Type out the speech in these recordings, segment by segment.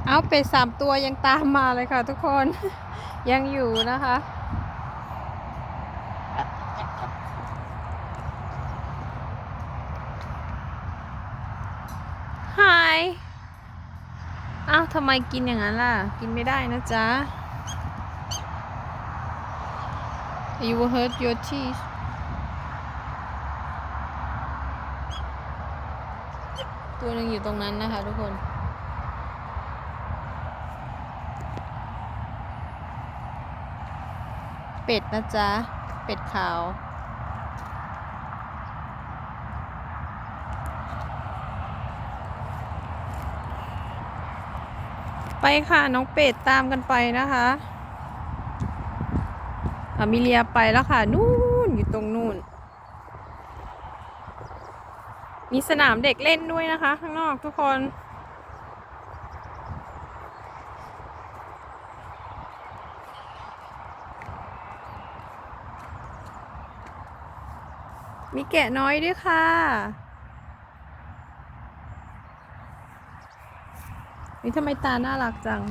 เอาเป็ด3 ตัวยังตามมาเลยค่ะทุกคน ยังอยู่นะคะ Hi อ้าวทำไมกินอย่างนั้นล่ะ กินไม่ได้นะจ๊ะ You will hurt your teeth ตัวหนึ่งอยู่ตรงนั้นนะคะทุกคน เป็ดนะจ๊ะ เป็ดขาว ไปค่ะน้องเป็ดตามกันไปนะคะมิเลียไปแล้วค่ะนู่นอยู่ตรงนู่นมีสนามเด็กเล่นด้วยนะคะข้างนอกทุกคนมีแกะน้อยด้วยค่ะนี่ทำไมตาน่ารักจัง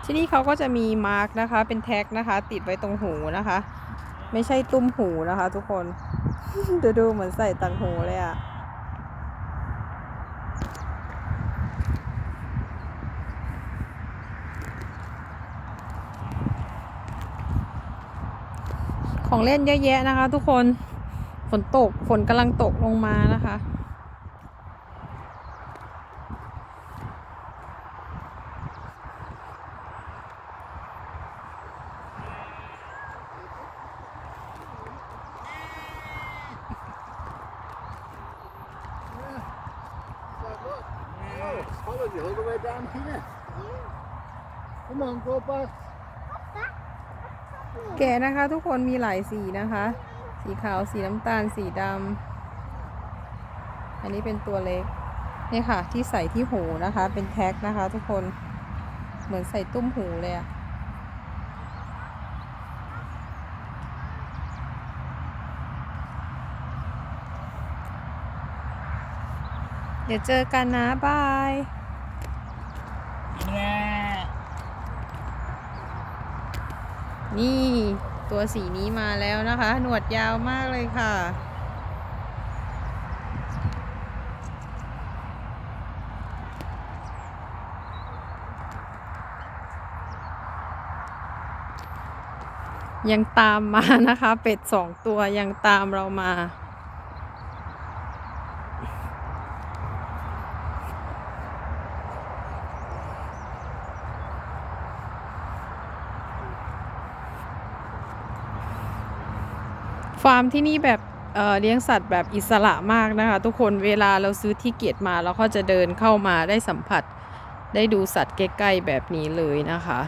ที่นี่เขาก็จะมีมาร์กนะคะเป็นแท็กนะคะติดไว้ตรงหูนะคะไม่ใช่ตุ้มหูนะคะทุกคน ดูเหมือนใส่ต่างหูเลยอะของเล่นเยอะแยะนะคะทุกคนฝนกำลังตกลงมานะคะFollow you all the way down here. Come on, go back. แกะนะคะทุกคนมีหลายสีนะคะสีขาวสีน้ำตาลสีดำอันนี้เป็นตัวเล็กนี่ค่ะที่ใส่ที่หูนะคะเป็นแท็กนะคะทุกคนเหมือนใส่ตุ้มหูเลยอะเดี๋ยวเจอกันนะบายนี่ตัวสีนี้มาแล้วนะคะหนวดยาวมากเลยค่ะยังตามมานะคะเป็ด2 ตัวยังตามเรามาฟาร์มที่นี่แบบเลี้ยงสัตว์แบบอิสระมากนะคะทุกคนเวลาเราซื้อที่เกียจมาเราก็จะเดินเข้ามาได้สัมผัสได้ดูสัตว์ใกล้ๆแบบนี้เลยนะคะ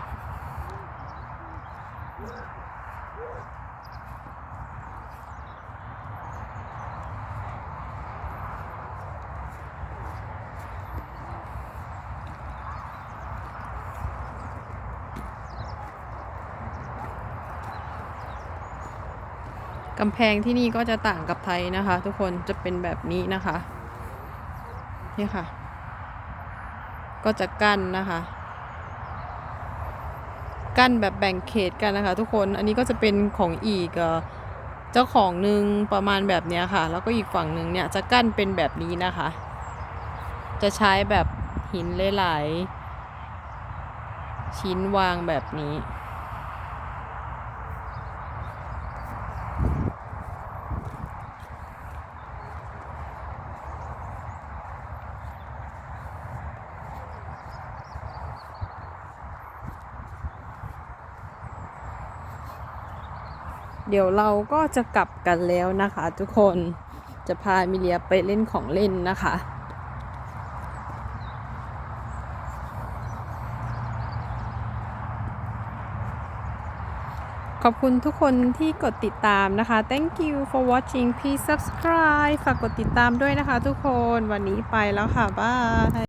กำแพงที่นี่ก็จะต่างกับไทยนะคะทุกคนจะเป็นแบบนี้นะคะนี่ค่ะก็จะกั้นนะคะกั้นแบบแบ่งเขตกันนะคะทุกคนอันนี้ก็จะเป็นของอีกเจ้าของหนึ่งประมาณแบบนี้ค่ะแล้วก็อีกฝั่งหนึ่งเนี่ยจะกั้นเป็นแบบนี้นะคะจะใช้แบบหินหลายๆชิ้นวางแบบนี้เดี๋ยวเราก็จะกลับกันแล้วนะคะทุกคนจะพามิเลียไปเล่นของเล่นนะคะขอบคุณทุกคนที่กดติดตามนะคะ Thank you for watching please subscribe ฝากกดติดตามด้วยนะคะทุกคนวันนี้ไปแล้วค่ะบาย